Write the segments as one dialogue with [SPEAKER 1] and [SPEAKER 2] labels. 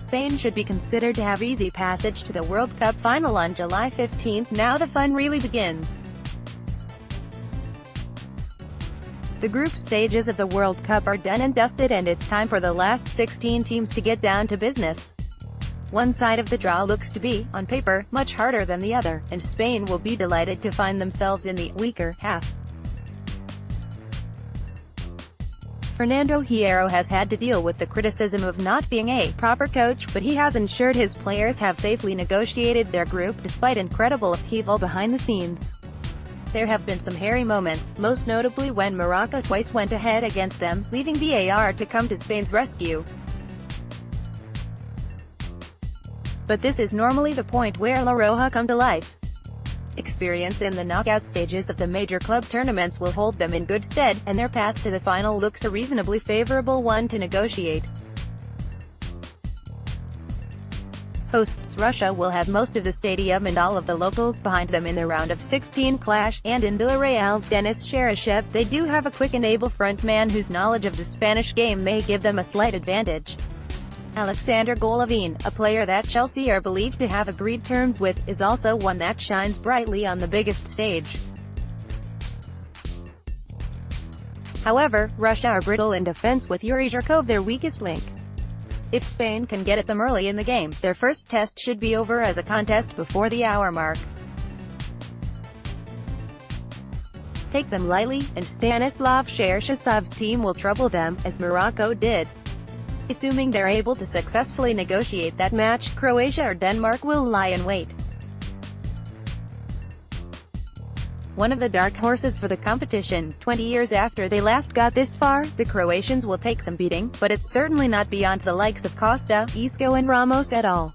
[SPEAKER 1] Spain should be considered to have easy passage to the World Cup final on July 15. Now the fun really begins. The group stages of the World Cup are done and dusted, and it's time for the last 16 teams to get down to business. One side of the draw looks to be, on paper, much harder than the other, and Spain will be delighted to find themselves in the weaker half. Fernando Hierro has had to deal with the criticism of not being a proper coach, but he has ensured his players have safely negotiated their group, despite incredible upheaval behind the scenes. There have been some hairy moments, most notably when Morocco twice went ahead against them, leaving VAR to come to Spain's rescue. But this is normally the point where La Roja come to life. Experience in the knockout stages of the major club tournaments will hold them in good stead, and their path to the final looks a reasonably favorable one to negotiate. Hosts Russia will have most of the stadium and all of the locals behind them in the round of 16 clash, and in Villarreal's Denis Cheryshev, they do have a quick and able frontman whose knowledge of the Spanish game may give them a slight advantage. Alexander Golovin, a player that Chelsea are believed to have agreed terms with, is also one that shines brightly on the biggest stage. However, Russia are brittle in defense, with Yuri Zhirkov their weakest link. If Spain can get at them early in the game, their first test should be over as a contest before the hour mark. Take them lightly, and Stanislav Cherchesov's team will trouble them, as Morocco did. Assuming they're able to successfully negotiate that match, Croatia or Denmark will lie in wait. One of the dark horses for the competition, 20 years after they last got this far, the Croatians will take some beating, but it's certainly not beyond the likes of Costa, Isco and Ramos at all.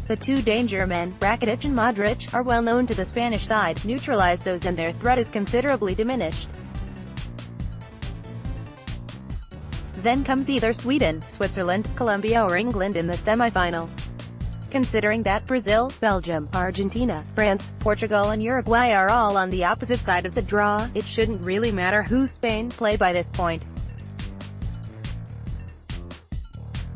[SPEAKER 1] The two danger men, Rakitic and Modric, are well known to the Spanish side. Neutralize those and their threat is considerably diminished. Then comes either Sweden, Switzerland, Colombia or England in the semi-final. Considering that Brazil, Belgium, Argentina, France, Portugal and Uruguay are all on the opposite side of the draw, it shouldn't really matter who Spain play by this point.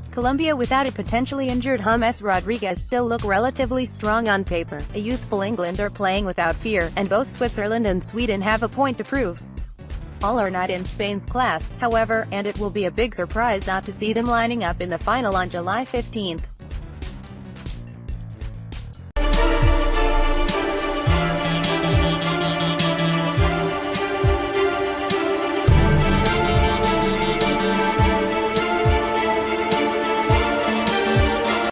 [SPEAKER 1] Colombia without a potentially injured James Rodriguez still look relatively strong on paper. A youthful England are playing without fear, and both Switzerland and Sweden have a point to prove. All are not in Spain's class, however, and it will be a big surprise not to see them lining up in the final on July 15.